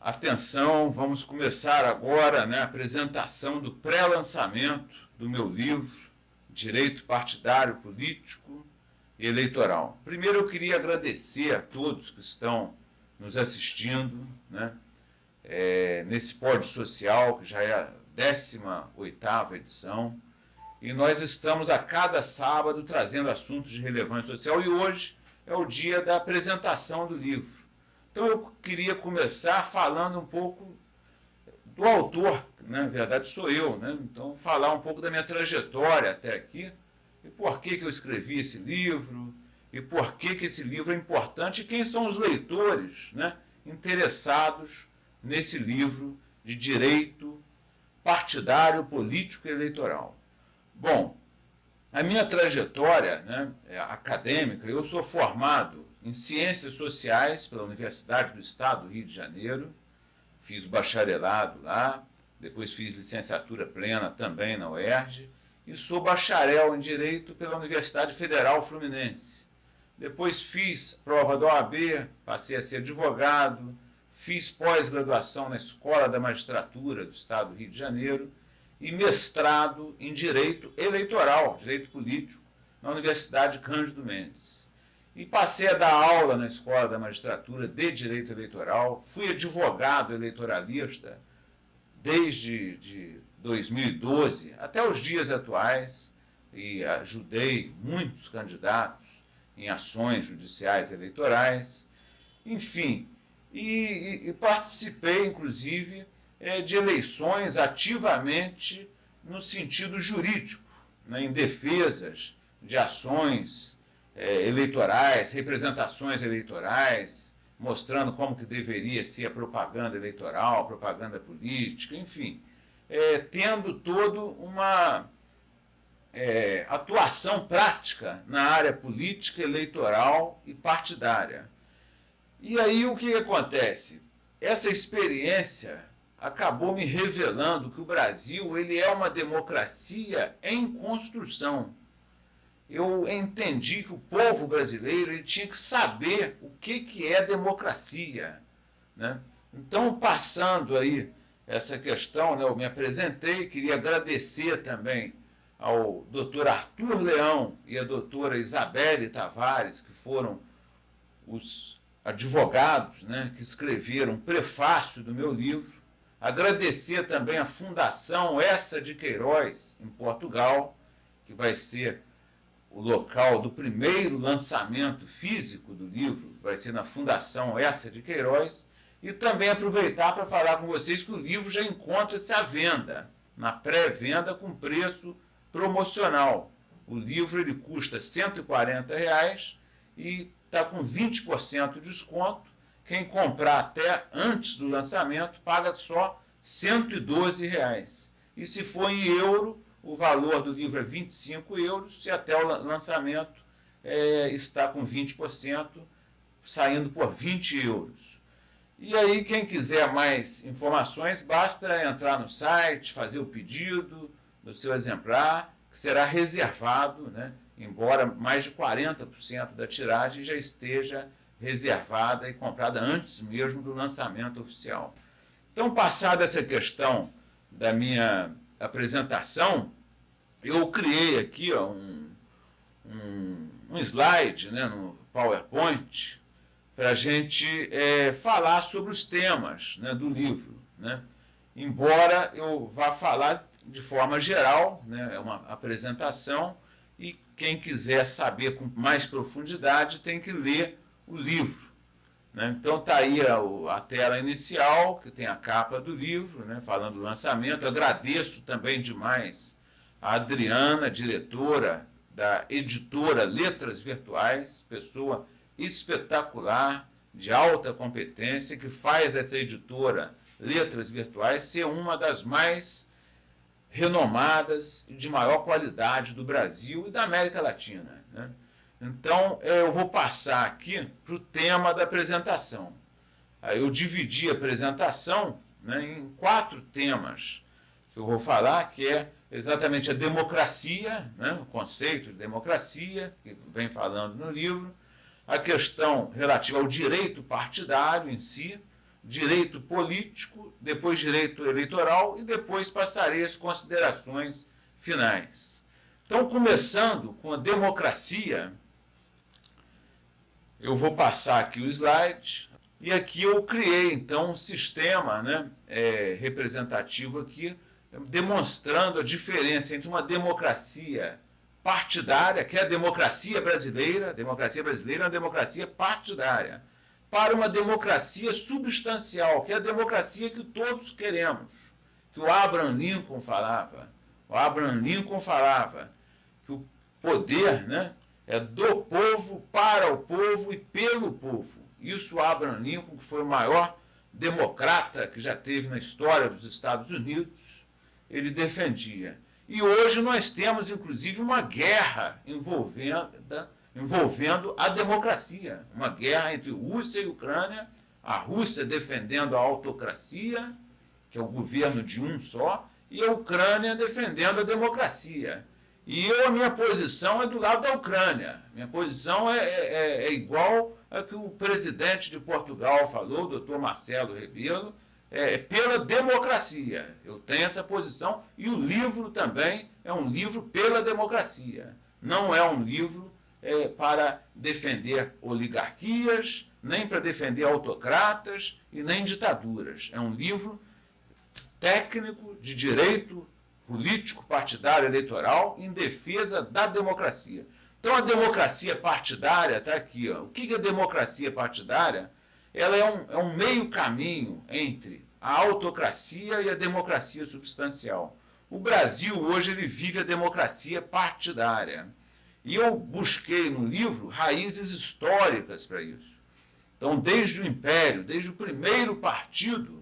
Atenção, vamos começar agora, a apresentação do pré-lançamento do meu livro Direito Partidário, Político e Eleitoral. Primeiro eu queria agradecer a todos que estão nos assistindo, nesse pódio social, que já é a 18ª edição, e nós estamos a cada sábado trazendo assuntos de relevância social, e hoje é o dia da apresentação do livro. Então eu queria começar falando um pouco do autor, na verdade sou eu, então falar um pouco da minha trajetória até aqui, e por que eu escrevi esse livro, e por que esse livro é importante, e quem são os leitores interessados nesse livro de direito partidário, político e eleitoral. Bom, a minha trajetória acadêmica, eu sou formado em Ciências Sociais pela Universidade do Estado do Rio de Janeiro, fiz o bacharelado lá, depois fiz licenciatura plena também na UERJ, e sou bacharel em Direito pela Universidade Federal Fluminense. Depois fiz prova da OAB, passei a ser advogado, fiz pós-graduação na Escola da Magistratura do Estado do Rio de Janeiro e mestrado em Direito Eleitoral, Direito Político, na Universidade Cândido Mendes. E passei a dar aula na Escola da Magistratura de Direito Eleitoral, fui advogado eleitoralista desde 2012 até os dias atuais e ajudei muitos candidatos em ações judiciais eleitorais, enfim, e participei, inclusive, de eleições ativamente no sentido jurídico, em defesas de ações eleitorais, representações eleitorais, mostrando como que deveria ser a propaganda eleitoral, a propaganda política, enfim, tendo toda uma atuação prática na área política, eleitoral e partidária. E aí o que acontece? Essa experiência acabou me revelando que o Brasil ele é uma democracia em construção. Eu entendi que o povo brasileiro ele tinha que saber o que é democracia. Então, passando aí essa questão, eu me apresentei, queria agradecer também ao doutor Arthur Leão e à doutora Isabelle Tavares, que foram os advogados que escreveram o prefácio do meu livro, agradecer também à Fundação Eça de Queiroz, em Portugal, que vai ser o local do primeiro lançamento físico do livro, vai ser na Fundação Eça de Queiroz, e também aproveitar para falar com vocês que o livro já encontra-se à venda, na pré-venda com preço promocional. O livro ele custa R$ 140 e está com 20% de desconto. Quem comprar até antes do lançamento paga só R$ 112. E se for em euro, o valor do livro é 25 euros, e até o lançamento está com 20%, saindo por 20 euros. E aí, quem quiser mais informações, basta entrar no site, fazer o pedido do seu exemplar, que será reservado, embora mais de 40% da tiragem já esteja reservada e comprada antes mesmo do lançamento oficial. Então, passada essa questão da minha apresentação, eu criei aqui um slide no PowerPoint para a gente falar sobre os temas do livro. Embora eu vá falar de forma geral, é uma apresentação, e quem quiser saber com mais profundidade tem que ler o livro. Então está aí a tela inicial, que tem a capa do livro, falando do lançamento. Eu agradeço também demais a Adriana, diretora da editora Letras Virtuais, pessoa espetacular, de alta competência, que faz dessa editora Letras Virtuais ser uma das mais renomadas e de maior qualidade do Brasil e da América Latina. Então, eu vou passar aqui para o tema da apresentação. Eu dividi a apresentação em 4 temas que eu vou falar, que é exatamente a democracia, o conceito de democracia, que vem falando no livro, a questão relativa ao direito partidário em si, direito político, depois direito eleitoral e depois passarei às considerações finais. Então, começando com a democracia, eu vou passar aqui o slide, e aqui eu criei, então, um sistema, né, representativo aqui, demonstrando a diferença entre uma democracia partidária, que é a democracia brasileira é uma democracia partidária, para uma democracia substancial, que é a democracia que todos queremos, que o Abraham Lincoln falava. O Abraham Lincoln falava que o poder, né, é do povo, para o povo e pelo povo. Isso o Abraham Lincoln, que foi o maior democrata que já teve na história dos Estados Unidos, ele defendia. E hoje nós temos, inclusive, uma guerra envolvendo a democracia. Uma guerra entre Rússia e Ucrânia, a Rússia defendendo a autocracia, que é o governo de um só, e a Ucrânia defendendo a democracia. E a minha posição é do lado da Ucrânia. Minha posição é igual a que o presidente de Portugal falou, o doutor Marcelo Rebelo, pela democracia. Eu tenho essa posição e o livro também é um livro pela democracia. Não é um livro para defender oligarquias, nem para defender autocratas e nem ditaduras. É um livro técnico de direito político, partidário, eleitoral, em defesa da democracia. Então, a democracia partidária está aqui. Ó. O que é democracia partidária? Ela é um meio caminho entre a autocracia e a democracia substancial. O Brasil, hoje, ele vive a democracia partidária. E eu busquei no livro raízes históricas para isso. Então, desde o Império, desde o primeiro partido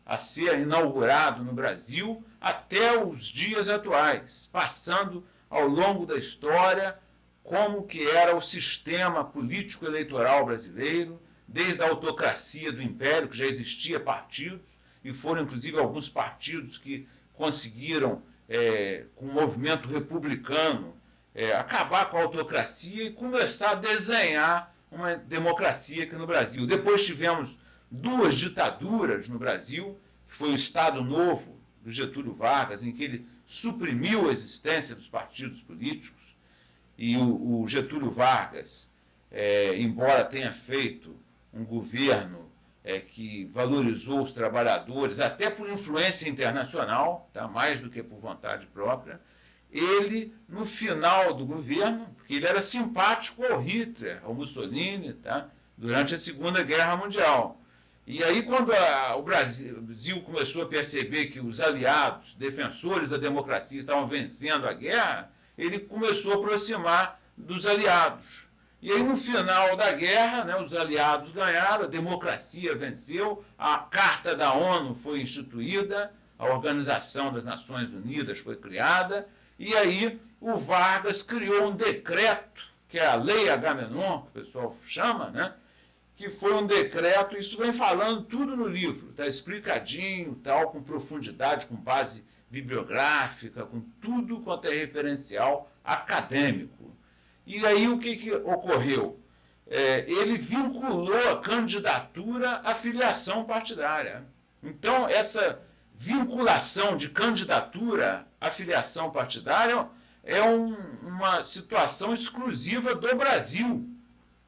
a ser inaugurado no Brasil, até os dias atuais, passando ao longo da história como que era o sistema político-eleitoral brasileiro, desde a autocracia do Império, que já existia partidos, e foram inclusive alguns partidos que conseguiram, com o movimento republicano, acabar com a autocracia e começar a desenhar uma democracia aqui no Brasil. Depois tivemos duas ditaduras no Brasil, que foi o Estado Novo, do Getúlio Vargas, em que ele suprimiu a existência dos partidos políticos, e o Getúlio Vargas, embora tenha feito um governo que valorizou os trabalhadores, até por influência internacional, tá, mais do que por vontade própria, ele, no final do governo, porque ele era simpático ao Hitler, ao Mussolini, tá, durante a Segunda Guerra Mundial. E aí, quando o Brasil começou a perceber que os aliados, defensores da democracia, estavam vencendo a guerra, ele começou a aproximar dos aliados. E aí, no final da guerra, né, os aliados ganharam, a democracia venceu, a Carta da ONU foi instituída, a Organização das Nações Unidas foi criada, e aí o Vargas criou um decreto, que é a Lei Agamenon, que o pessoal chama, né, que foi um decreto, isso vem falando tudo no livro, está explicadinho, tal, com profundidade, com base bibliográfica, com tudo quanto é referencial acadêmico. E aí o que ocorreu? Ele vinculou a candidatura à filiação partidária. Então, essa vinculação de candidatura à filiação partidária é uma situação exclusiva do Brasil.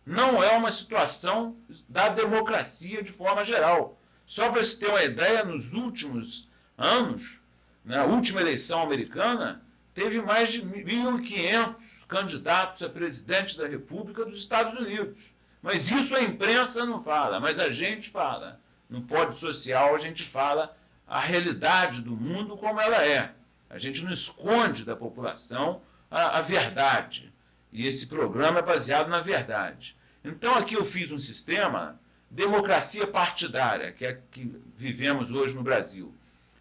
Não é uma situação da democracia de forma geral. Só para se ter uma ideia, nos últimos anos, na última eleição americana, teve mais de 1.500 candidatos a presidente da República dos Estados Unidos. Mas isso a imprensa não fala, mas a gente fala. No pódio social a gente fala a realidade do mundo como ela é. A gente não esconde da população a verdade. E esse programa é baseado na verdade. Então aqui eu fiz um sistema, democracia partidária, que é a que vivemos hoje no Brasil.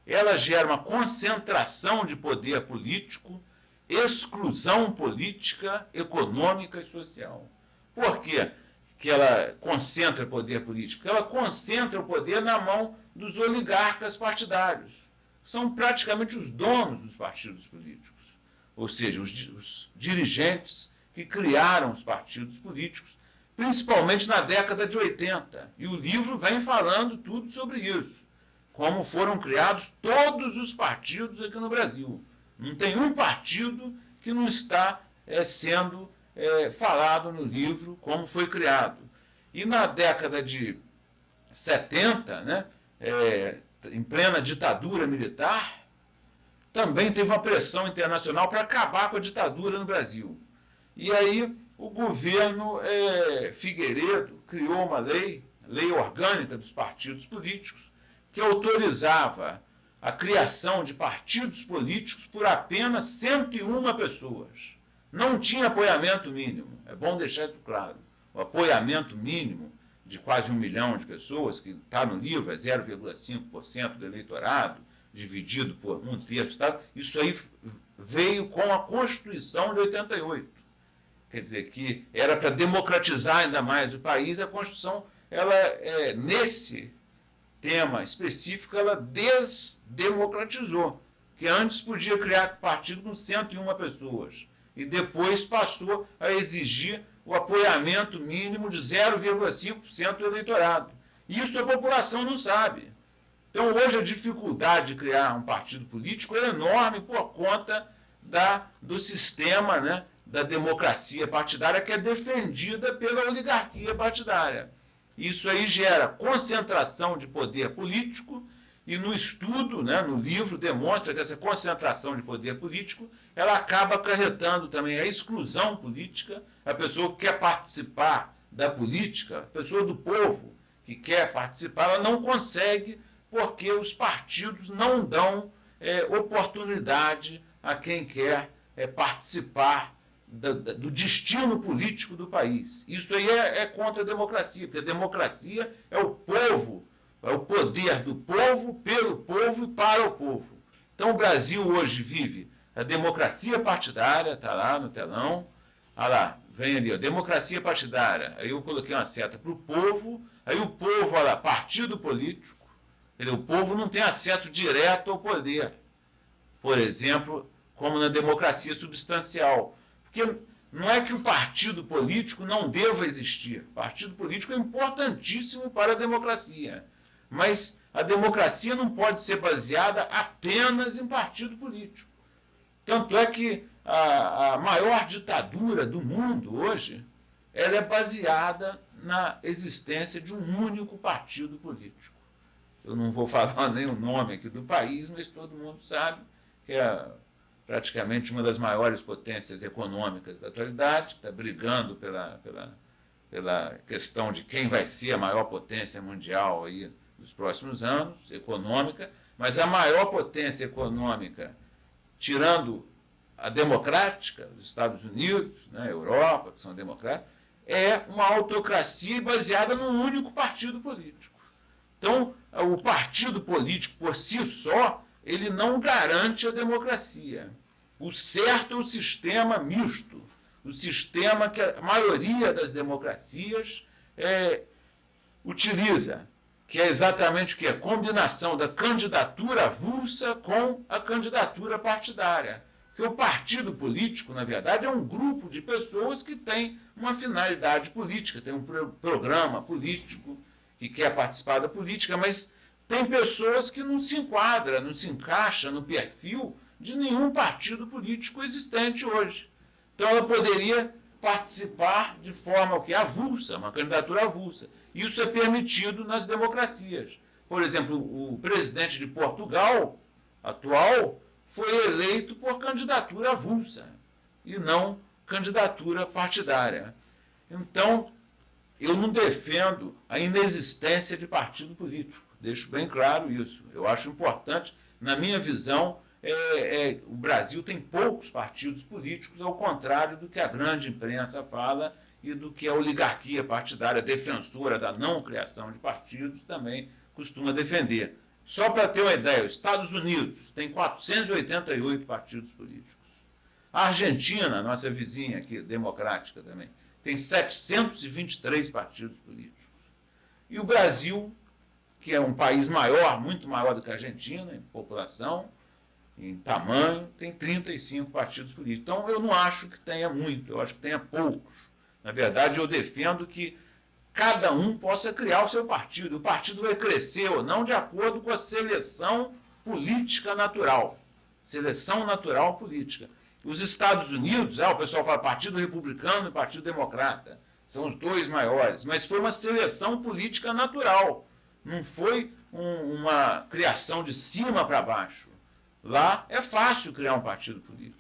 Ela gera uma concentração de poder político, exclusão política, econômica e social. Por quê que ela concentra poder político? Porque ela concentra o poder na mão dos oligarcas partidários. São praticamente os donos dos partidos políticos. Ou seja, os dirigentes que criaram os partidos políticos principalmente na década de 80. E o livro vem falando tudo sobre isso. Como foram criados todos os partidos aqui no Brasil. Não tem um partido que não está sendo falado no livro como foi criado. E na década de 70, né, em plena ditadura militar, também teve uma pressão internacional para acabar com a ditadura no Brasil. E aí o governo Figueiredo criou uma lei orgânica dos partidos políticos, que autorizava a criação de partidos políticos por apenas 101 pessoas. Não tinha apoiamento mínimo, é bom deixar isso claro. O apoiamento mínimo de quase 1 milhão de pessoas, que está no livro, é 0,5% do eleitorado, dividido por 1/3, isso aí veio com a Constituição de 88. Quer dizer, que era para democratizar ainda mais o país, a Constituição, nesse tema específico, ela desdemocratizou, que antes podia criar partido com 101 pessoas, e depois passou a exigir o apoiamento mínimo de 0,5% do eleitorado. Isso a população não sabe. Então, hoje, a dificuldade de criar um partido político é enorme por conta do sistema, né, da democracia partidária, que é defendida pela oligarquia partidária. Isso aí gera concentração de poder político, e no estudo, né, no livro, demonstra que essa concentração de poder político ela acaba acarretando também a exclusão política. A pessoa que quer participar da política, a pessoa do povo que quer participar, ela não consegue, porque os partidos não dão oportunidade a quem quer participar do destino político do país. Isso aí é contra a democracia, porque a democracia é o povo, é o poder do povo, pelo povo e para o povo. Então o Brasil hoje vive a democracia partidária, está lá no telão, olha lá, vem ali, ó, democracia partidária, aí eu coloquei uma seta para o povo, aí o povo, olha lá, partido político, o povo não tem acesso direto ao poder, por exemplo, como na democracia substancial. Porque não é que o partido político não deva existir. O partido político é importantíssimo para a democracia. Mas a democracia não pode ser baseada apenas em partido político. Tanto é que a maior ditadura do mundo hoje, ela é baseada na existência de um único partido político. Eu não vou falar nem o nome aqui do país, mas todo mundo sabe que é praticamente uma das maiores potências econômicas da atualidade, que está brigando pela questão de quem vai ser a maior potência mundial aí nos próximos anos, econômica, mas a maior potência econômica, tirando a democrática, os Estados Unidos, né, a Europa, que são democráticos, é uma autocracia baseada num único partido político. Então, o partido político por si só, ele não garante a democracia. O certo é o sistema misto, o sistema que a maioria das democracias utiliza, que é exatamente o que? A combinação da candidatura avulsa com a candidatura partidária. Porque o partido político, na verdade, é um grupo de pessoas que tem uma finalidade política, tem um programa político, que quer participar da política, mas tem pessoas que não se enquadram, não se encaixa no perfil de nenhum partido político existente hoje. Então ela poderia participar de forma avulsa, uma candidatura avulsa. Isso é permitido nas democracias. Por exemplo, o presidente de Portugal, atual, foi eleito por candidatura avulsa e não candidatura partidária. Então, eu não defendo a inexistência de partido político. Deixo bem claro isso. Eu acho importante, na minha visão, o Brasil tem poucos partidos políticos, ao contrário do que a grande imprensa fala e do que a oligarquia partidária defensora da não criação de partidos também costuma defender. Só para ter uma ideia, os Estados Unidos tem 488 partidos políticos. A Argentina, nossa vizinha aqui, democrática também, tem 723 partidos políticos. E o Brasil, que é um país maior, muito maior do que a Argentina, em população, em tamanho, tem 35 partidos políticos. Então, eu não acho que tenha muito, eu acho que tenha poucos. Na verdade, eu defendo que cada um possa criar o seu partido. O partido vai crescer ou não de acordo com a seleção política natural. Seleção natural política. Os Estados Unidos, o pessoal fala Partido Republicano e Partido Democrata, são os dois maiores, mas foi uma seleção política natural, não foi uma criação de cima para baixo. Lá é fácil criar um partido político.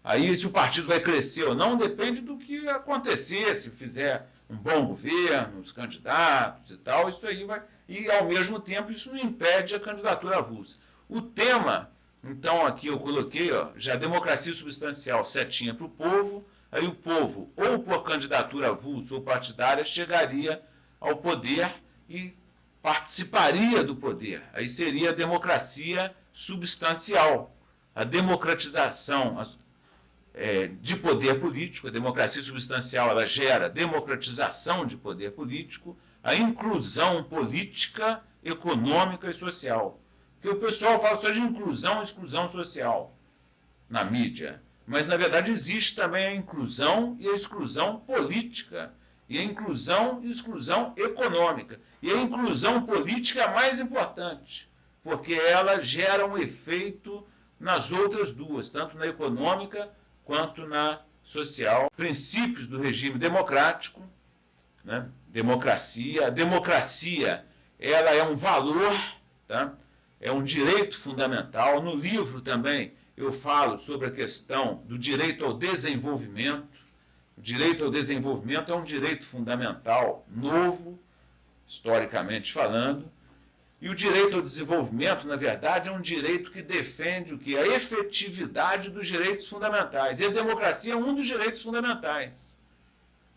Aí se o partido vai crescer ou não depende do que acontecer, se fizer um bom governo, os candidatos e tal, isso aí vai... E ao mesmo tempo isso não impede a candidatura avulsa. O tema... Então, aqui eu coloquei, já democracia substancial, setinha para o povo, aí o povo, ou por candidatura avulsa ou partidária, chegaria ao poder e participaria do poder. Aí seria a democracia substancial, a democratização de poder político. A democracia substancial ela gera democratização de poder político, a inclusão política, econômica e social. Porque o pessoal fala só de inclusão e exclusão social na mídia. Mas, na verdade, existe também a inclusão e a exclusão política. E a inclusão e exclusão econômica. E a inclusão política é a mais importante, porque ela gera um efeito nas outras duas, tanto na econômica quanto na social. Princípios do regime democrático, né? Democracia. A democracia ela é um valor, tá? É um direito fundamental. No livro também eu falo sobre a questão do direito ao desenvolvimento. O direito ao desenvolvimento é um direito fundamental, novo, historicamente falando. E o direito ao desenvolvimento, na verdade, é um direito que defende o quê? A efetividade dos direitos fundamentais. E a democracia é um dos direitos fundamentais.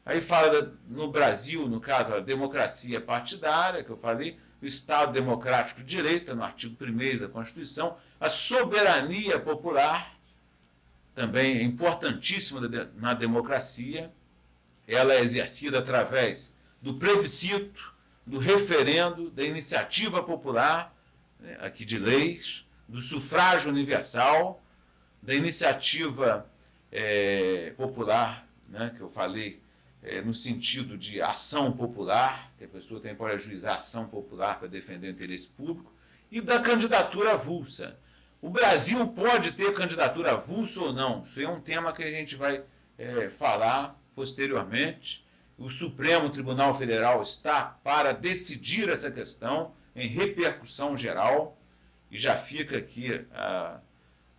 Aí fala, no Brasil, no caso, a democracia partidária, que eu falei, o Estado Democrático de Direito, no artigo 1º da Constituição, a soberania popular, também é importantíssima na democracia, ela é exercida através do plebiscito, do referendo, da iniciativa popular, aqui de leis, do sufrágio universal, da iniciativa popular, né, que eu falei, no sentido de ação popular, que a pessoa tem pode ajuizar ação popular para defender o interesse público, e da candidatura avulsa. O Brasil pode ter candidatura avulsa ou não? Isso é um tema que a gente vai falar posteriormente. O Supremo Tribunal Federal está para decidir essa questão em repercussão geral, e já fica aqui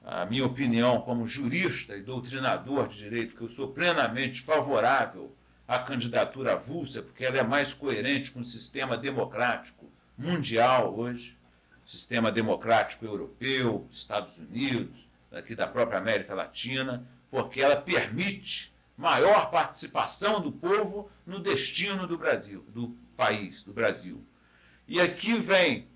a minha opinião como jurista e doutrinador de direito, que eu sou plenamente favorável à candidatura avulsa, porque ela é mais coerente com o sistema democrático mundial hoje, o sistema democrático europeu, Estados Unidos, aqui da própria América Latina, porque ela permite maior participação do povo no destino do Brasil, do país, do Brasil. E aqui vem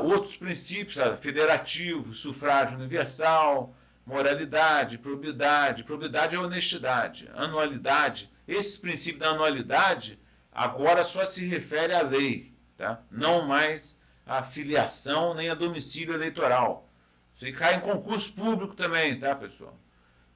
outros princípios, federativo, sufrágio universal, moralidade, probidade. Probidade é honestidade, anualidade. Esse princípio da anualidade agora só se refere à lei, tá? Não mais à filiação nem a domicílio eleitoral. Isso aí cai em concurso público também, tá, pessoal?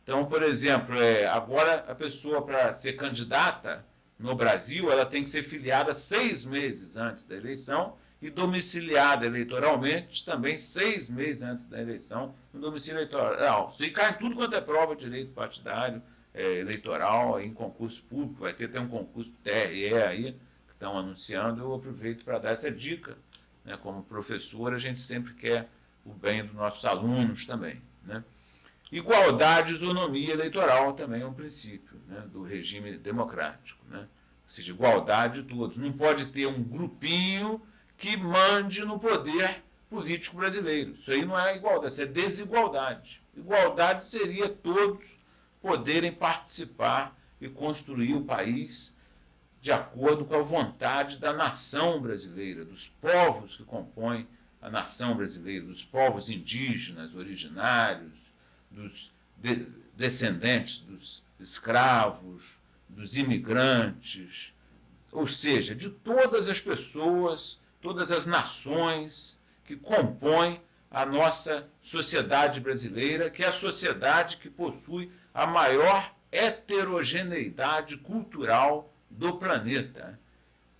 Então, por exemplo, agora a pessoa, para ser candidata no Brasil, ela tem que ser filiada 6 meses antes da eleição e domiciliada eleitoralmente também 6 meses antes da eleição no domicílio eleitoral. Isso aí cai em tudo quanto é prova de direito partidário, eleitoral, em concurso público. Vai ter um concurso TRE aí, que estão anunciando. Eu aproveito para dar essa dica. Né? Como professor, a gente sempre quer o bem dos nossos alunos também, né? Igualdade e isonomia eleitoral também é um princípio, né, do regime democrático, né? Ou seja, igualdade de todos. Não pode ter um grupinho que mande no poder político brasileiro. Isso aí não é igualdade, isso é desigualdade. Igualdade seria todos poderem participar e construir o país de acordo com a vontade da nação brasileira, dos povos que compõem a nação brasileira, dos povos indígenas, originários, dos descendentes dos escravos, dos imigrantes, ou seja, de todas as pessoas, todas as nações que compõem a nossa sociedade brasileira, que é a sociedade que possui a maior heterogeneidade cultural do planeta.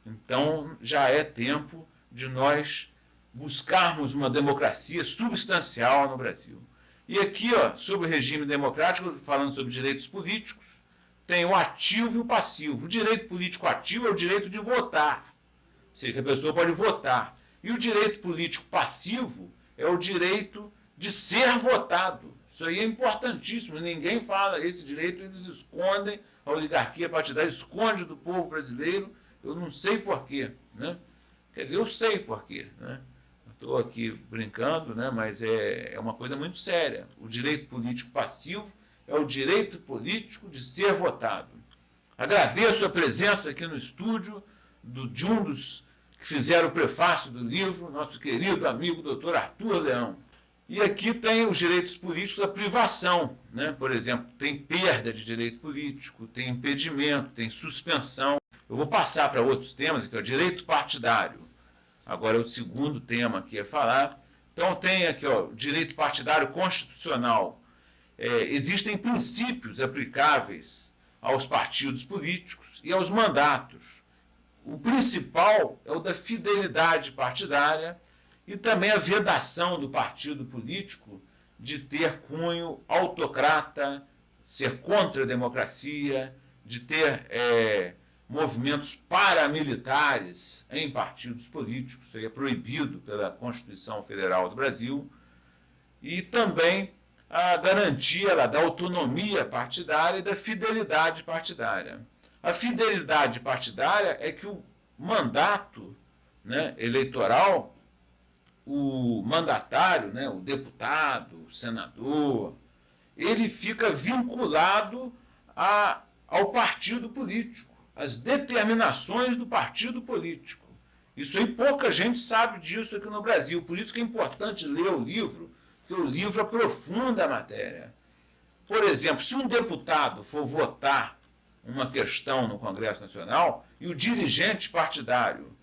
Então, já é tempo de nós buscarmos uma democracia substancial no Brasil. E aqui, sobre o regime democrático, falando sobre direitos políticos, tem o ativo e o passivo. O direito político ativo é o direito de votar, ou seja, que a pessoa pode votar. E o direito político passivo é o direito de ser votado. Isso aí é importantíssimo, ninguém fala. Esse direito eles escondem, a oligarquia partidária esconde do povo brasileiro, eu não sei porquê, né? Quer dizer, eu sei porquê, né? Estou aqui brincando, né? Mas é uma coisa muito séria. O direito político passivo é o direito político de ser votado. Agradeço a presença aqui no estúdio de um dos que fizeram o prefácio do livro, nosso querido amigo Dr. Arthur Leão. E aqui tem os direitos políticos da privação, né? Por exemplo, tem perda de direito político, tem impedimento, tem suspensão. Eu vou passar para outros temas, que é o direito partidário. Agora é o segundo tema que ia falar. Então tem aqui o direito partidário constitucional. Existem princípios aplicáveis aos partidos políticos e aos mandatos. O principal é o da fidelidade partidária e também a vedação do partido político de ter cunho autocrata, ser contra a democracia, de ter movimentos paramilitares em partidos políticos. Isso aí é proibido pela Constituição Federal do Brasil. E também a garantia da autonomia partidária e da fidelidade partidária. A fidelidade partidária é que o mandato, né, eleitoral, o mandatário, né, o deputado, o senador, ele fica vinculado ao partido político, às determinações do partido político. Isso aí pouca gente sabe disso aqui no Brasil, por isso que é importante ler o livro, porque o livro aprofunda a matéria. Por exemplo, se um deputado for votar uma questão no Congresso Nacional e o dirigente partidário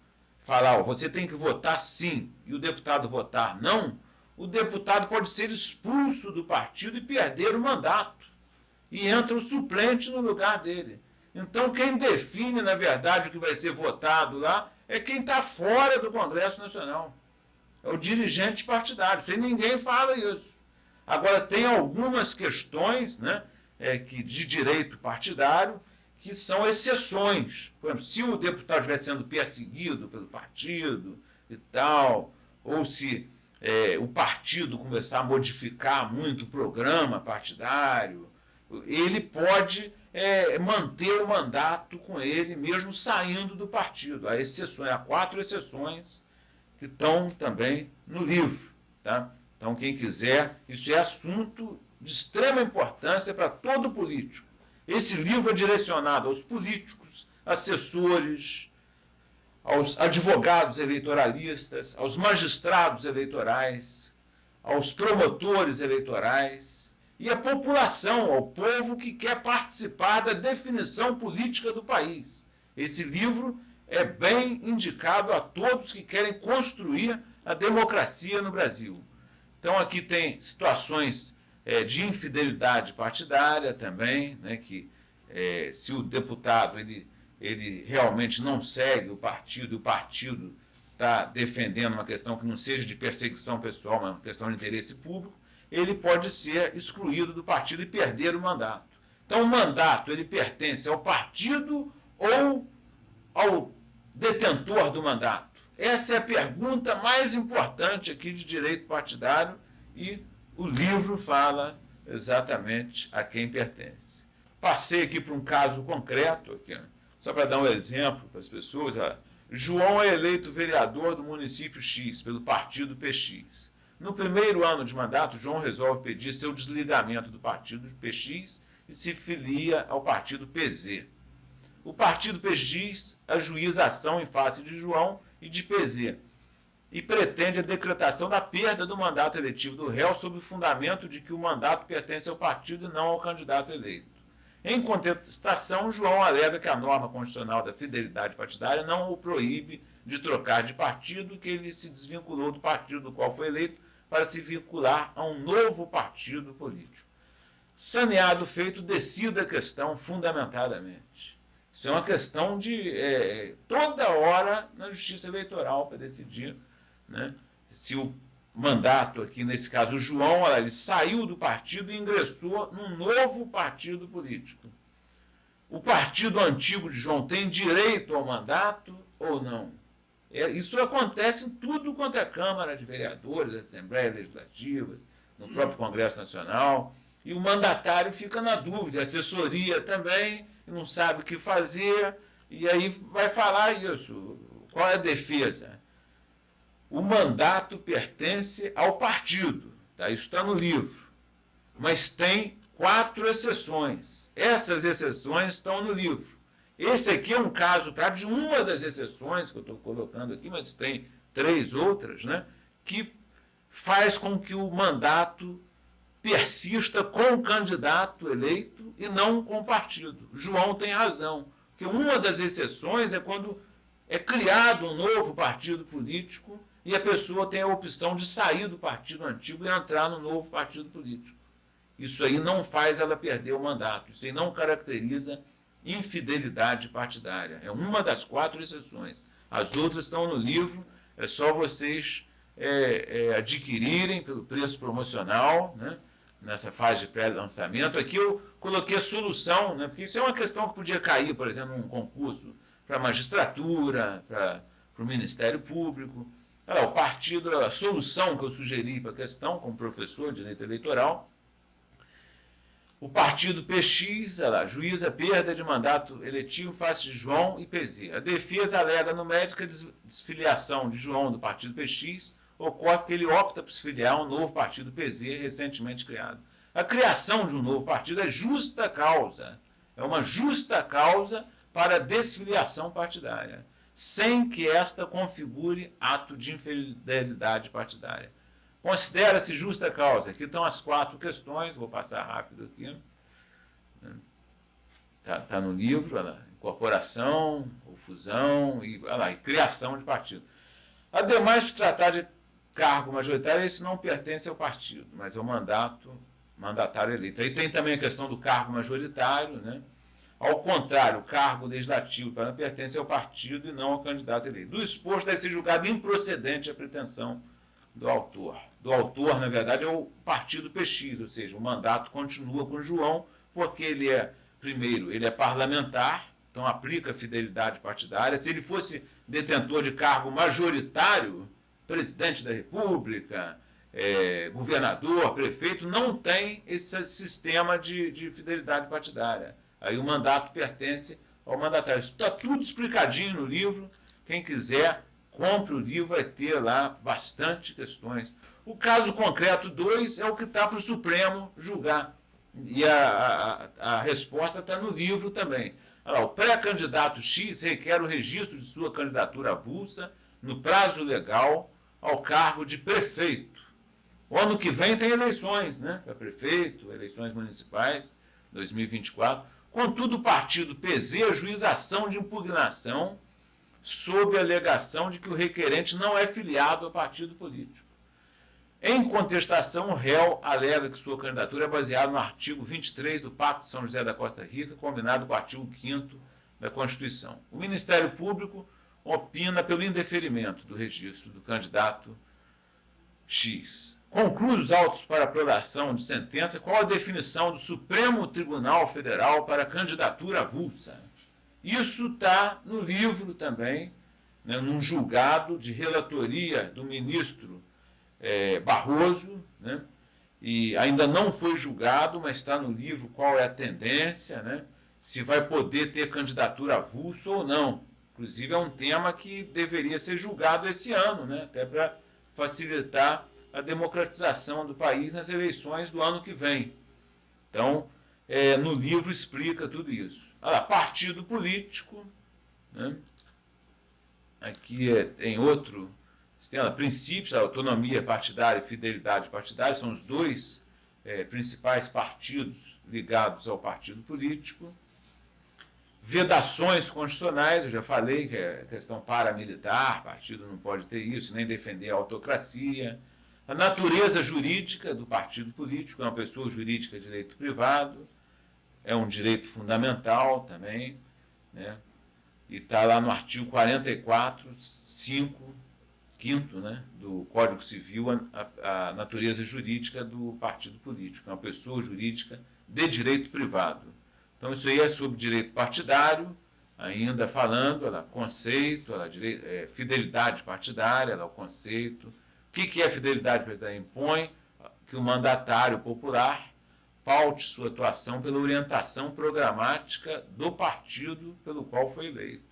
falar, você tem que votar sim, e o deputado votar não, o deputado pode ser expulso do partido e perder o mandato. E entra o suplente no lugar dele. Então, quem define, na verdade, o que vai ser votado lá é quem está fora do Congresso Nacional. É o dirigente partidário. Sem ninguém fala isso. Agora, tem algumas questões, né, de direito partidário que são exceções. Por exemplo, se o deputado estiver sendo perseguido pelo partido e tal, ou se o partido começar a modificar muito o programa partidário, ele pode manter o mandato com ele, mesmo saindo do partido. Há exceções, há 4 exceções que estão também no livro. Tá? Então, quem quiser, isso é assunto de extrema importância para todo político. Esse livro é direcionado aos políticos, assessores, aos advogados eleitoralistas, aos magistrados eleitorais, aos promotores eleitorais e à população, ao povo que quer participar da definição política do país. Esse livro é bem indicado a todos que querem construir a democracia no Brasil. Então, aqui tem situações de infidelidade partidária também, né, que se o deputado ele realmente não segue o partido, e o partido está defendendo uma questão que não seja de perseguição pessoal, mas uma questão de interesse público, ele pode ser excluído do partido e perder o mandato. Então, o mandato ele pertence ao partido ou ao detentor do mandato? Essa é a pergunta mais importante aqui de direito partidário e o livro fala exatamente a quem pertence. Passei aqui para um caso concreto, aqui, só para dar um exemplo para as pessoas. João é eleito vereador do município X, pelo partido PX. No primeiro ano de mandato, João resolve pedir seu desligamento do partido PX e se filia ao partido PZ. O partido PX ajuiza a ação em face de João e de PZ e pretende a decretação da perda do mandato eletivo do réu sob o fundamento de que o mandato pertence ao partido e não ao candidato eleito. Em contestação, João alega que a norma constitucional da fidelidade partidária não o proíbe de trocar de partido e que ele se desvinculou do partido do qual foi eleito para se vincular a um novo partido político. Saneado o feito, decida a questão fundamentadamente. Isso é uma questão de toda hora na justiça eleitoral para decidir, né, se o mandato aqui, nesse caso, o João, olha, ele saiu do partido e ingressou num novo partido político. O partido antigo de João tem direito ao mandato ou não? Isso acontece em tudo quanto é Câmara de Vereadores, Assembleias Legislativas, no próprio Congresso Nacional, e o mandatário fica na dúvida, a assessoria também, não sabe o que fazer, e aí vai falar isso. Qual é a defesa? O mandato pertence ao partido, tá? Isso está no livro, mas tem 4 exceções. Essas exceções estão no livro. Esse aqui é um caso de uma das exceções que eu estou colocando aqui, mas tem 3 outras, né, que faz com que o mandato persista com o candidato eleito e não com o partido. João tem razão, porque uma das exceções é quando é criado um novo partido político e a pessoa tem a opção de sair do partido antigo e entrar no novo partido político. Isso aí não faz ela perder o mandato, isso aí não caracteriza infidelidade partidária. É uma das 4 exceções. As outras estão no livro, é só vocês adquirirem pelo preço promocional, né, nessa fase de pré-lançamento. Aqui eu coloquei a solução, né, porque isso é uma questão que podia cair, por exemplo, num concurso para a magistratura, para o Ministério Público. O partido, a solução que eu sugeri para a questão, como professor de direito eleitoral, o partido PX, juíza perda de mandato eletivo em face de João e PZ. A defesa alega no mérito que a desfiliação de João do partido PX ocorre porque ele opta por se filiar a um novo partido PZ recentemente criado. A criação de um novo partido é justa causa, é uma justa causa para a desfiliação partidária, sem que esta configure ato de infidelidade partidária. Considera-se justa causa. Aqui estão as 4 questões, vou passar rápido aqui. Está no livro, incorporação, ou fusão e criação de partido. Ademais de tratar de cargo majoritário, esse não pertence ao partido, mas ao mandatário eleito. Aí tem também a questão do cargo majoritário, né? Ao contrário, o cargo legislativo pertence ao partido e não ao candidato eleito. Do exposto deve ser julgado improcedente a pretensão do autor. Do autor, na verdade, é o partido PX, ou seja, o mandato continua com João, porque primeiro, ele é parlamentar, então aplica a fidelidade partidária. Se ele fosse detentor de cargo majoritário, presidente da República, governador, prefeito, não tem esse sistema de fidelidade partidária. Aí o mandato pertence ao mandatário. Está tudo explicadinho no livro. Quem quiser, compre o livro, vai ter lá bastante questões. O caso concreto 2 é o que está para o Supremo julgar. E a resposta está no livro também. O pré-candidato X requer o registro de sua candidatura avulsa no prazo legal ao cargo de prefeito. O ano que vem tem eleições, né, para prefeito, eleições municipais, 2024. Contudo, o partido PZ ajuiza ação de impugnação sob a alegação de que o requerente não é filiado ao partido político. Em contestação, o réu alega que sua candidatura é baseada no artigo 23 do Pacto de São José da Costa Rica, combinado com o artigo 5º da Constituição. O Ministério Público opina pelo indeferimento do registro do candidato X. Conclui os autos para aprovação de sentença. Qual a definição do Supremo Tribunal Federal para candidatura avulsa? Isso está no livro também, né, num julgado de relatoria do ministro Barroso, né, e ainda não foi julgado, mas está no livro qual é a tendência, né, se vai poder ter candidatura avulsa ou não. Inclusive é um tema que deveria ser julgado esse ano, né, até para facilitar a democratização do país nas eleições do ano que vem. Então, no livro explica tudo isso. Partido político, né? Aqui tem outro sistema, princípios, a autonomia partidária e fidelidade partidária, são os 2 principais partidos ligados ao partido político. Vedações constitucionais, eu já falei que é questão paramilitar, partido não pode ter isso, nem defender a autocracia. A natureza jurídica do partido político, é uma pessoa jurídica de direito privado, é um direito fundamental também, né? E está lá no artigo 44, 5, quinto, né, do Código Civil, a natureza jurídica do partido político, é uma pessoa jurídica de direito privado. Então, isso aí é sobre direito partidário, ainda falando, ela conceito, ela fidelidade partidária, ela é o conceito. O que é fidelidade partidária? Impõe que o mandatário popular paute sua atuação pela orientação programática do partido pelo qual foi eleito.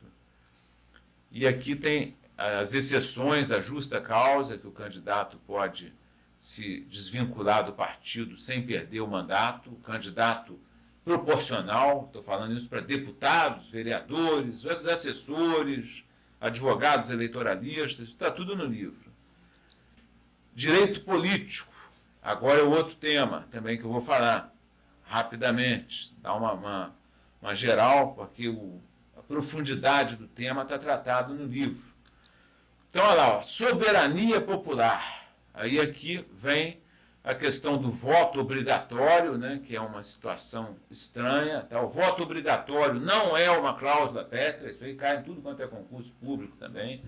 E aqui tem as exceções da justa causa, que o candidato pode se desvincular do partido sem perder o mandato, o candidato proporcional, estou falando isso para deputados, vereadores, os assessores, advogados eleitoralistas, isso está tudo no livro. Direito político. Agora é outro tema também que eu vou falar rapidamente, dar uma geral, porque a profundidade do tema está tratado no livro. Então, olha lá, ó, soberania popular. Aí aqui vem a questão do voto obrigatório, né, que é uma situação estranha. Tá? O voto obrigatório não é uma cláusula pétrea, isso aí cai em tudo quanto é concurso público também,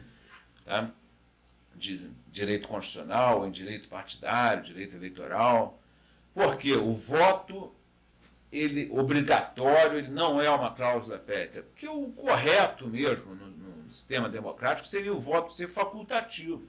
tá? De direito constitucional, em direito partidário, direito eleitoral, porque o voto obrigatório ele não é uma cláusula pétrea, porque o correto mesmo no sistema democrático seria o voto ser facultativo.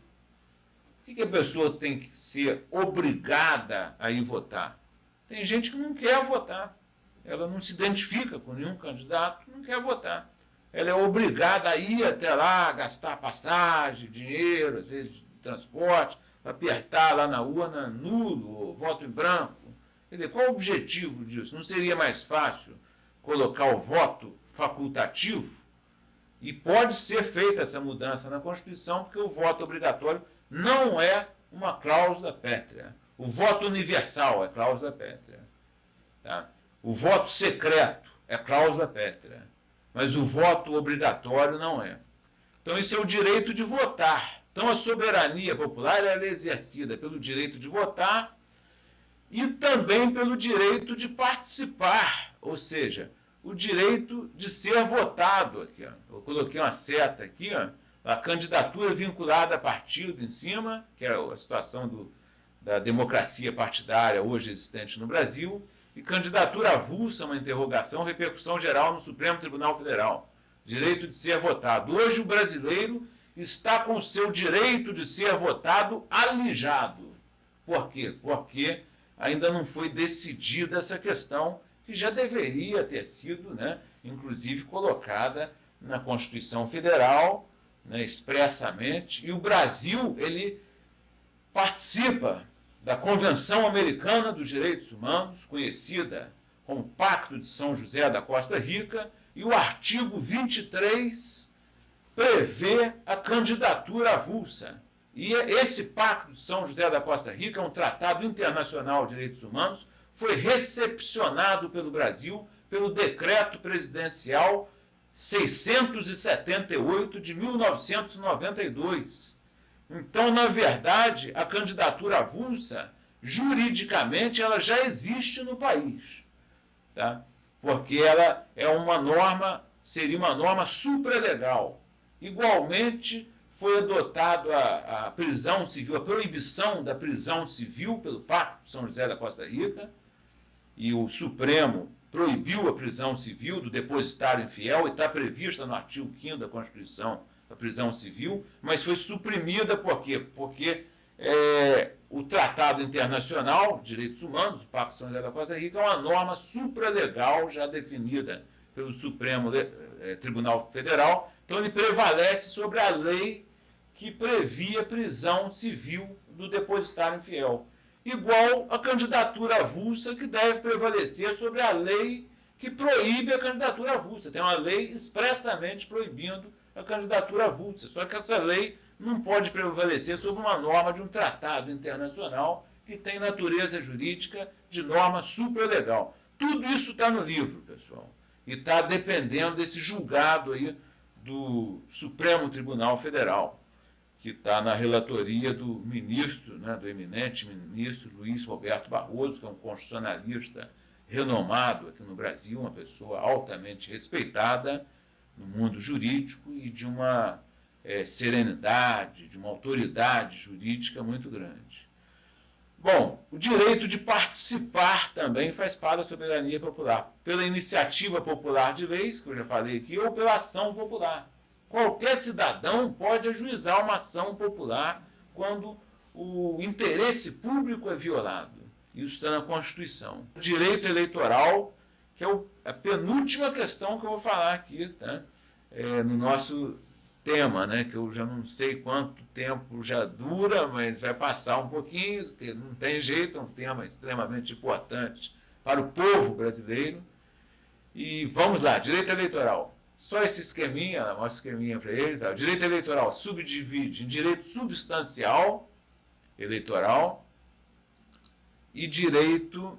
Por que a pessoa tem que ser obrigada a ir votar? Tem gente que não quer votar, ela não se identifica com nenhum candidato, não quer votar. Ela é obrigada a ir até lá, gastar passagem, dinheiro, às vezes de transporte, apertar lá na urna nulo, ou voto em branco. Quer dizer, qual o objetivo disso? Não seria mais fácil colocar o voto facultativo? E pode ser feita essa mudança na Constituição, porque o voto obrigatório não é uma cláusula pétrea. O voto universal é cláusula pétrea. Tá? O voto secreto é cláusula pétrea. Mas o voto obrigatório não é. Então, isso é o direito de votar. Então, a soberania popular ela é exercida pelo direito de votar e também pelo direito de participar, ou seja, o direito de ser votado. Aqui, ó. Eu coloquei uma seta aqui, ó, a candidatura vinculada a partido em cima, que é a situação da democracia partidária hoje existente no Brasil, e candidatura avulsa, uma interrogação, repercussão geral no Supremo Tribunal Federal. Direito de ser votado. Hoje o brasileiro está com o seu direito de ser votado alijado. Por quê? Porque ainda não foi decidida essa questão que já deveria ter sido, né, inclusive colocada na Constituição Federal, né, expressamente, e o Brasil ele participa da Convenção Americana dos Direitos Humanos, conhecida como Pacto de São José da Costa Rica, e o artigo 23 prevê a candidatura avulsa. E esse Pacto de São José da Costa Rica é um tratado internacional de direitos humanos, foi recepcionado pelo Brasil pelo Decreto Presidencial 678 de 1992. Então, na verdade, a candidatura avulsa, juridicamente, ela já existe no país, tá? Porque ela é uma norma, seria uma norma supralegal. Igualmente, foi adotado a prisão civil, a proibição da prisão civil pelo Pacto de São José da Costa Rica, e o Supremo proibiu a prisão civil do depositário infiel, e está prevista no artigo 5º da Constituição a prisão civil, mas foi suprimida por quê? Porque o Tratado Internacional de Direitos Humanos, o Pacto de São José da Costa Rica, é uma norma supralegal já definida pelo Supremo Tribunal Federal, então ele prevalece sobre a lei que previa prisão civil do depositário infiel. Igual a candidatura avulsa, que deve prevalecer sobre a lei que proíbe a candidatura avulsa. Tem uma lei expressamente proibindo a candidatura avulsa. Só que essa lei não pode prevalecer sobre uma norma de um tratado internacional que tem natureza jurídica de norma supralegal. Tudo isso está no livro, pessoal. E está dependendo desse julgado aí do Supremo Tribunal Federal. que está na relatoria do ministro, né, do eminente ministro Luiz Roberto Barroso, que é um constitucionalista renomado aqui no Brasil, uma pessoa altamente respeitada no mundo jurídico e de uma serenidade, de uma autoridade jurídica muito grande. Bom, o direito de participar também faz parte da soberania popular, pela iniciativa popular de leis, que eu já falei aqui, ou pela ação popular. Qualquer cidadão pode ajuizar uma ação popular quando o interesse público é violado. Isso está na Constituição. O direito eleitoral, que é a penúltima questão que eu vou falar aqui, tá? No nosso tema, né? Que eu já não sei quanto tempo já dura, mas vai passar um pouquinho, não tem jeito, é um tema extremamente importante para o povo brasileiro. E vamos lá, direito eleitoral. Só esse esqueminha, mostra esqueminha para eles. O direito eleitoral subdivide em direito substancial eleitoral e direito,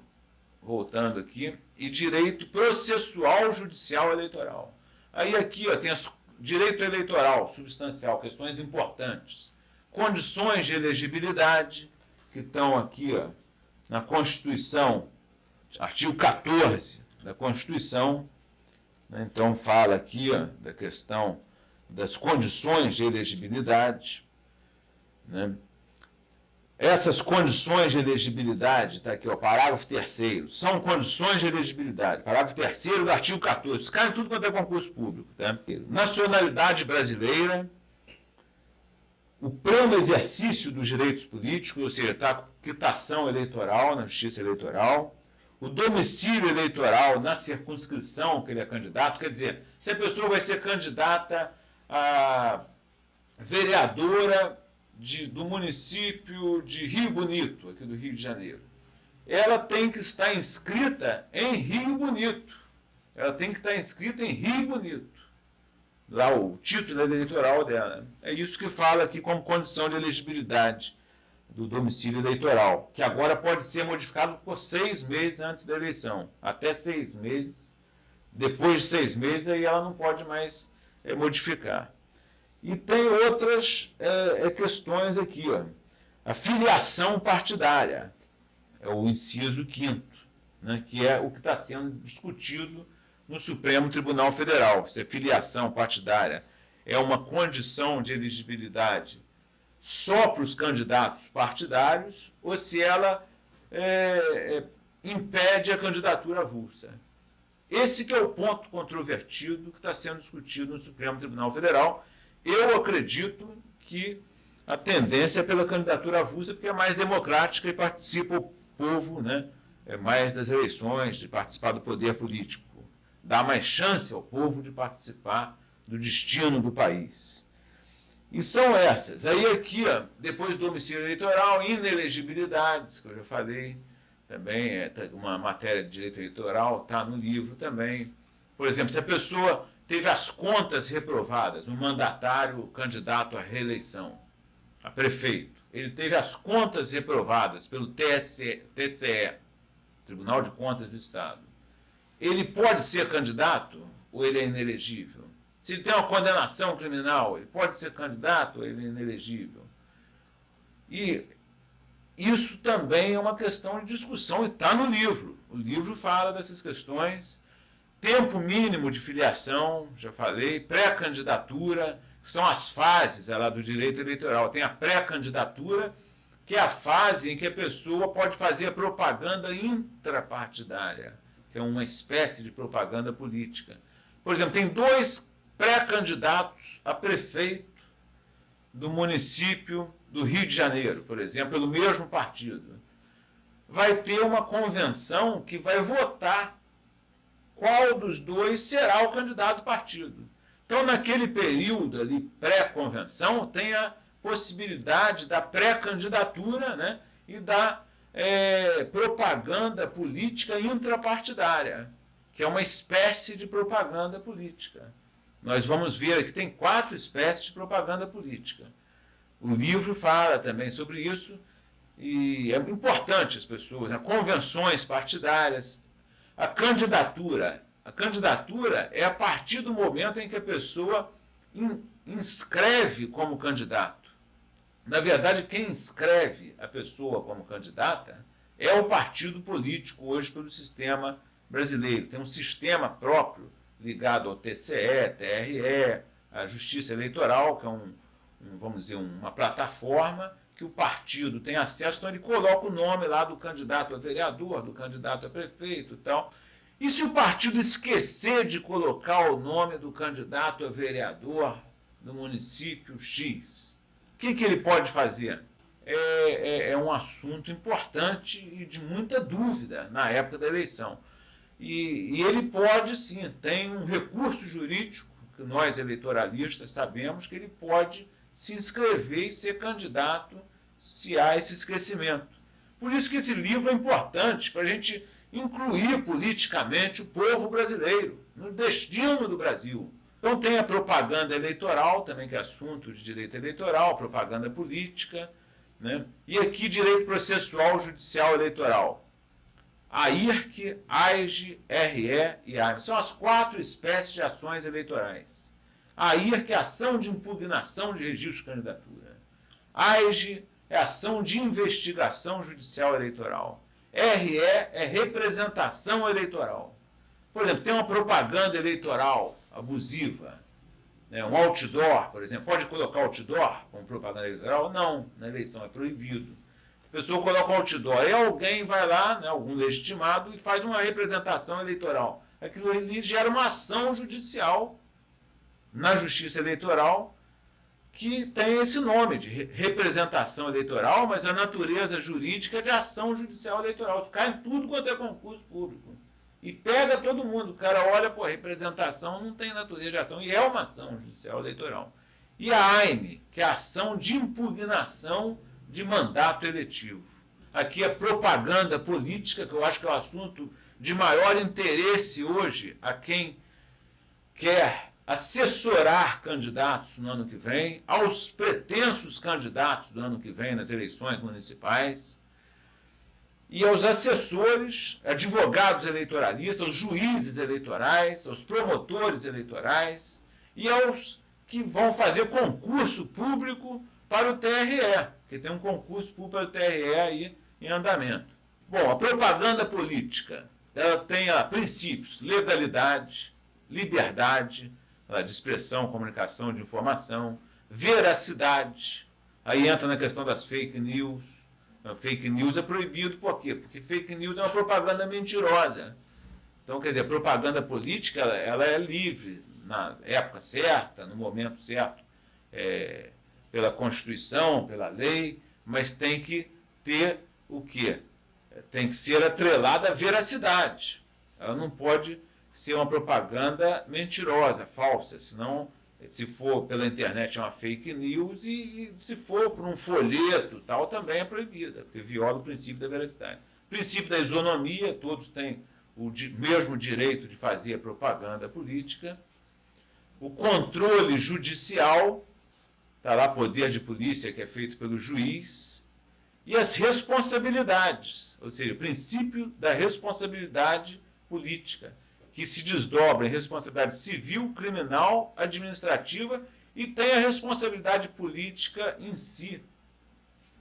voltando aqui, e direito processual judicial eleitoral. Aí aqui tem direito eleitoral substancial, questões importantes. Condições de elegibilidade, que estão aqui na Constituição, artigo 14 da Constituição. Então, fala aqui da questão das condições de elegibilidade. Né? Essas condições de elegibilidade, está aqui, parágrafo 3º, são condições de elegibilidade. Parágrafo 3º do artigo 14. Isso cai em tudo quanto é concurso público. Tá? Nacionalidade brasileira, o pleno exercício dos direitos políticos, ou seja, está a quitação eleitoral na justiça eleitoral, o domicílio eleitoral na circunscrição que ele é candidato, quer dizer, se a pessoa vai ser candidata a vereadora do município de Rio Bonito, aqui do Rio de Janeiro, ela tem que estar inscrita em Rio Bonito. Ela tem que estar inscrita em Rio Bonito. Lá o título eleitoral dela. É isso que fala aqui como condição de elegibilidade do domicílio eleitoral, que agora pode ser modificado por 6 meses antes da eleição. Até 6 meses. Depois de 6 meses, aí ela não pode mais modificar. E tem outras questões aqui. A filiação partidária é o inciso 5º, né, que é o que está sendo discutido no Supremo Tribunal Federal. Se a filiação partidária é uma condição de elegibilidade só para os candidatos partidários ou se ela impede a candidatura avulsa. Esse que é o ponto controvertido que está sendo discutido no Supremo Tribunal Federal. Eu acredito que a tendência é pela candidatura avulsa, porque é mais democrática e participa o povo, né, mais das eleições, de participar do poder político. Dá mais chance ao povo de participar do destino do país. E são essas. Aí aqui, depois do domicílio eleitoral, inelegibilidades, que eu já falei, também uma matéria de direito eleitoral, está no livro também. Por exemplo, se a pessoa teve as contas reprovadas, um mandatário candidato à reeleição, a prefeito, ele teve as contas reprovadas pelo TCE, Tribunal de Contas do Estado, ele pode ser candidato ou ele é inelegível? Se ele tem uma condenação criminal, ele pode ser candidato ou ele é inelegível? E isso também é uma questão de discussão e está no livro. O livro fala dessas questões. Tempo mínimo de filiação, já falei, pré-candidatura, que são as fases lá do direito eleitoral. Tem a pré-candidatura, que é a fase em que a pessoa pode fazer propaganda intrapartidária, que é uma espécie de propaganda política. Por exemplo, tem 2 pré-candidatos a prefeito do município do Rio de Janeiro, por exemplo, pelo mesmo partido. Vai ter uma convenção que vai votar qual dos 2 será o candidato do partido. Então, naquele período ali, pré-convenção, tem a possibilidade da pré-candidatura, né, e da propaganda política intrapartidária, que é uma espécie de propaganda política. Nós vamos ver aqui, tem 4 espécies de propaganda política. O livro fala também sobre isso, e é importante as pessoas, né, convenções partidárias. A candidatura é a partir do momento em que a pessoa inscreve como candidato. Na verdade, quem inscreve a pessoa como candidata é o partido político hoje pelo sistema brasileiro. Tem um sistema próprio ligado ao TCE, TRE, à Justiça Eleitoral, que é vamos dizer, uma plataforma que o partido tem acesso, então ele coloca o nome lá do candidato a vereador, do candidato a prefeito e tal. E se o partido esquecer de colocar o nome do candidato a vereador no município X, o que ele pode fazer? É um assunto importante e de muita dúvida na época da eleição. E ele pode, sim, tem um recurso jurídico, que nós eleitoralistas sabemos que ele pode se inscrever e ser candidato se há esse esquecimento. Por isso que esse livro é importante para a gente incluir politicamente o povo brasileiro no destino do Brasil. Então tem a propaganda eleitoral, também que é assunto de direito eleitoral, propaganda política, né? E aqui direito processual, judicial, eleitoral. AIRC, AIGE, RE e AIME. São as 4 espécies de ações eleitorais. AIRC é ação de impugnação de registro de candidatura. AIGE é ação de investigação judicial eleitoral. RE é representação eleitoral. Por exemplo, tem uma propaganda eleitoral abusiva, né? Um outdoor, por exemplo. Pode colocar outdoor como propaganda eleitoral? Não, na eleição é proibido. A pessoa coloca outdoor e alguém vai lá, né, algum legitimado, e faz uma representação eleitoral. Aquilo ali gera uma ação judicial na Justiça Eleitoral que tem esse nome de representação eleitoral, mas a natureza jurídica é de ação judicial eleitoral. Isso cai em tudo quanto é concurso público. E pega todo mundo. O cara olha, pô, representação não tem natureza de ação, e é uma ação judicial eleitoral. E a AIME, que é a ação de impugnação de mandato eletivo. Aqui a propaganda política, que eu acho que é o assunto de maior interesse hoje a quem quer assessorar candidatos no ano que vem, aos pretensos candidatos do ano que vem nas eleições municipais, e aos assessores, advogados eleitoralistas, aos juízes eleitorais, aos promotores eleitorais e aos que vão fazer concurso público para o TRE, que tem um concurso público para o TRE aí em andamento. Bom, a propaganda política, ela tem princípios: legalidade, liberdade de expressão, comunicação, de informação, veracidade. Aí entra na questão das fake news. A fake news é proibido por quê? Porque fake news é uma propaganda mentirosa. Então, quer dizer, a propaganda política ela é livre na época certa, no momento certo, pela Constituição, pela lei, mas tem que ter o quê? Tem que ser atrelada à veracidade. Ela não pode ser uma propaganda mentirosa, falsa, senão, se for pela internet é uma fake news, e se for por um folheto tal, também é proibida, porque viola o princípio da veracidade. O princípio da isonomia, todos têm o mesmo direito de fazer propaganda política. O controle judicial, está lá poder de polícia que é feito pelo juiz, e as responsabilidades, ou seja, o princípio da responsabilidade política, que se desdobra em responsabilidade civil, criminal, administrativa, e tem a responsabilidade política em si,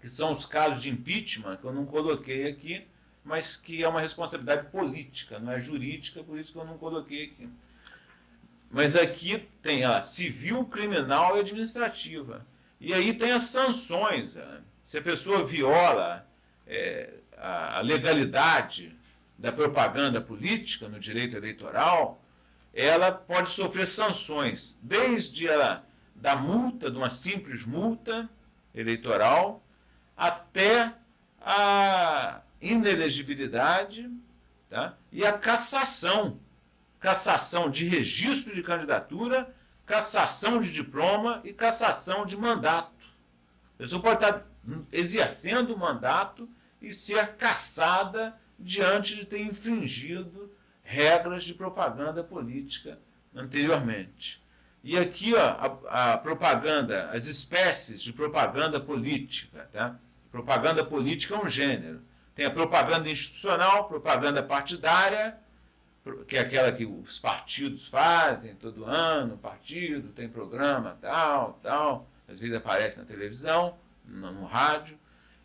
que são os casos de impeachment, que eu não coloquei aqui, mas que é uma responsabilidade política, não é jurídica, por isso que eu não coloquei aqui. Mas aqui tem a civil, criminal e administrativa. E aí tem as sanções. Se a pessoa viola a legalidade da propaganda política no direito eleitoral, ela pode sofrer sanções, desde da multa, de uma simples multa eleitoral, até a inelegibilidade, tá? E a cassação de registro de candidatura, cassação de diploma e cassação de mandato. A pessoa pode estar exercendo o mandato e ser cassada diante de ter infringido regras de propaganda política anteriormente. E aqui, ó, a propaganda, as espécies de propaganda política, tá? Propaganda política é um gênero. Tem a propaganda institucional, propaganda partidária, que é aquela que os partidos fazem todo ano, o partido tem programa tal, às vezes aparece na televisão, no rádio,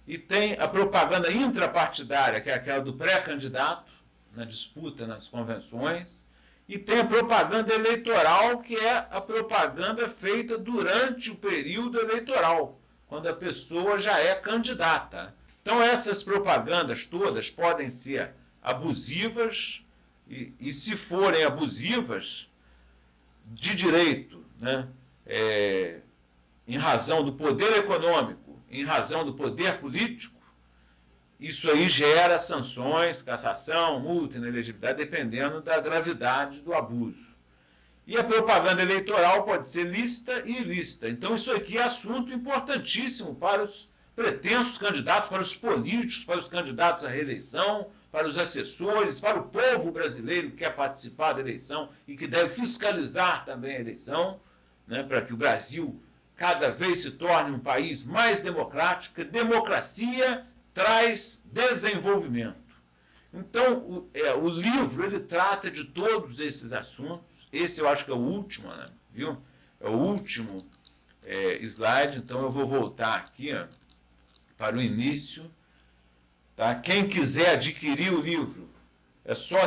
e tem a propaganda intrapartidária, que é aquela do pré-candidato, na disputa nas convenções, e tem a propaganda eleitoral, que é a propaganda feita durante o período eleitoral, quando a pessoa já é candidata. Então, essas propagandas todas podem ser abusivas, e se forem abusivas, de direito, né, em razão do poder econômico, em razão do poder político, isso aí gera sanções, cassação, multa, inelegibilidade, dependendo da gravidade do abuso. E a propaganda eleitoral pode ser lícita e ilícita. Então, isso aqui é assunto importantíssimo para os pretensos candidatos, para os políticos, para os candidatos à reeleição, para os assessores, para o povo brasileiro que quer participar da eleição e que deve fiscalizar também a eleição, né, para que o Brasil cada vez se torne um país mais democrático, porque democracia traz desenvolvimento. Então, o livro ele trata de todos esses assuntos. Esse eu acho que é o último, né, viu? É o último slide, então eu vou voltar aqui, ó, para o início. Tá? Quem quiser adquirir o livro, é só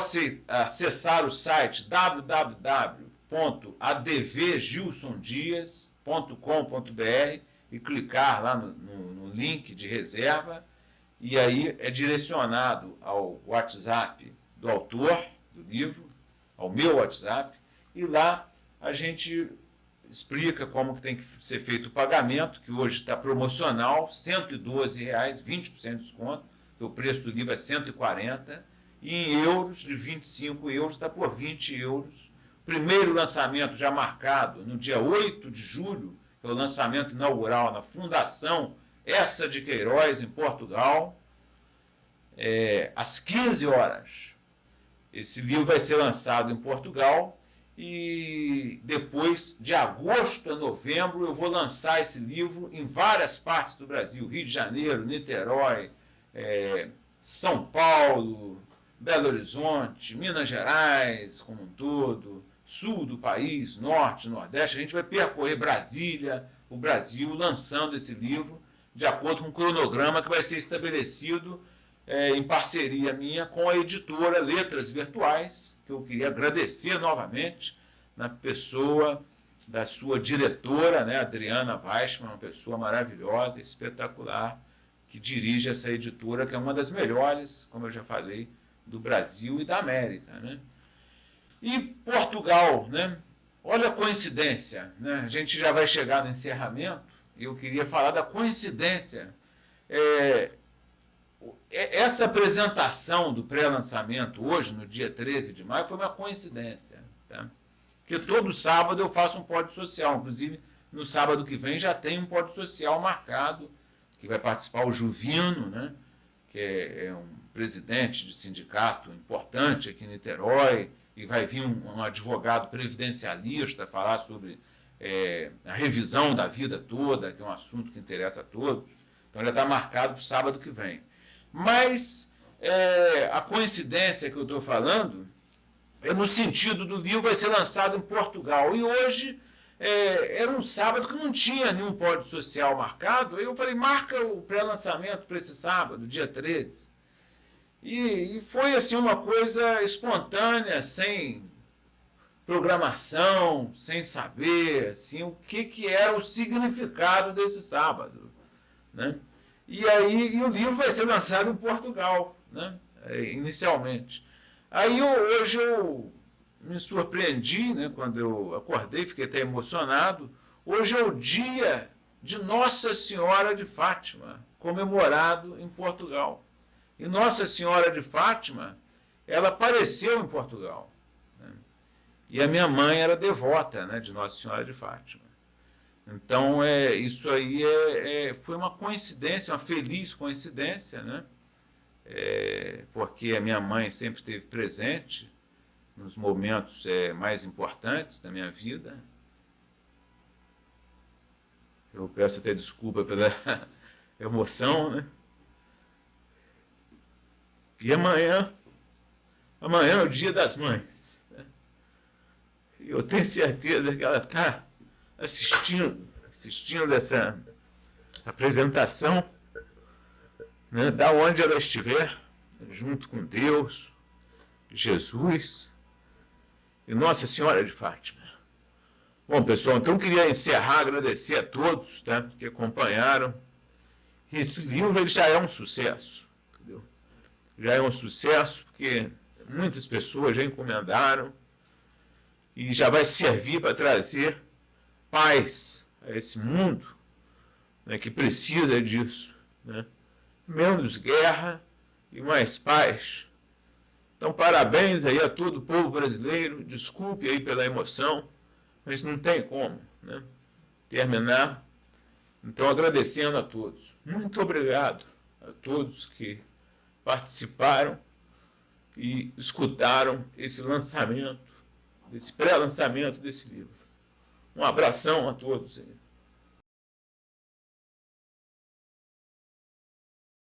acessar o site www.advgilsondias.com.br e clicar lá no link de reserva, e aí é direcionado ao WhatsApp do autor do livro, ao meu WhatsApp, e lá a gente explica como que tem que ser feito o pagamento, que hoje está promocional, R$ 112, 20% de desconto, que o preço do livro é 140, e em euros, de 25 euros, está por 20 euros. Primeiro lançamento já marcado no dia 8 de julho, que é o lançamento inaugural na Fundação Essa de Queiroz, em Portugal, às 15 horas. Esse livro vai ser lançado em Portugal, e depois, de agosto a novembro, eu vou lançar esse livro em várias partes do Brasil, Rio de Janeiro, Niterói, São Paulo, Belo Horizonte, Minas Gerais como um todo, sul do país, norte, nordeste. A gente vai percorrer Brasília, o Brasil, lançando esse livro de acordo com um cronograma que vai ser estabelecido em parceria minha com a editora Letras Virtuais, que eu queria agradecer novamente, na pessoa da sua diretora, né, Adriana Weissman, uma pessoa maravilhosa, espetacular, que dirige essa editora, que é uma das melhores, como eu já falei, do Brasil e da América, né? E Portugal, né? Olha a coincidência, né? A gente já vai chegar no encerramento, e eu queria falar da coincidência. Essa apresentação do pré-lançamento hoje, no dia 13 de maio, foi uma coincidência, tá? Porque todo sábado eu faço um pódio social, inclusive no sábado que vem já tem um pódio social marcado, que vai participar o Juvino, né, que é um presidente de sindicato importante aqui em Niterói, e vai vir um advogado previdencialista falar sobre a revisão da vida toda, que é um assunto que interessa a todos. Então já está marcado para o sábado que vem. Mas a coincidência que eu estou falando é no sentido do livro vai ser lançado em Portugal. E hoje era um sábado que não tinha nenhum pódio social marcado. Aí eu falei, marca o pré-lançamento para esse sábado, dia 13. E foi assim uma coisa espontânea, sem programação, sem saber assim, o que era o significado desse sábado, né? E aí o livro vai ser lançado em Portugal, né, inicialmente. Aí hoje eu me surpreendi, né, quando eu acordei, fiquei até emocionado. Hoje é o dia de Nossa Senhora de Fátima, comemorado em Portugal. E Nossa Senhora de Fátima, ela apareceu em Portugal, né? E a minha mãe era devota, né, de Nossa Senhora de Fátima. Então, isso aí foi uma coincidência, uma feliz coincidência, né? Porque a minha mãe sempre esteve presente nos momentos mais importantes da minha vida. Eu peço até desculpa pela emoção, né? E amanhã é o Dia das Mães, né? E eu tenho certeza que ela está assistindo apresentação, né, da onde ela estiver, junto com Deus, Jesus e Nossa Senhora de Fátima. Bom, pessoal, então eu queria encerrar, agradecer a todos, tá, que acompanharam. Esse livro ele já é um sucesso, entendeu? Já é um sucesso porque muitas pessoas já encomendaram e já vai servir para trazer paz a esse mundo, né, que precisa disso, né? Menos guerra e mais paz. Então, parabéns aí a todo o povo brasileiro. Desculpe aí pela emoção, mas não tem como, né, terminar. Então, agradecendo a todos. Muito obrigado a todos que participaram e escutaram esse lançamento, esse pré-lançamento desse livro. Um abração a todos aí.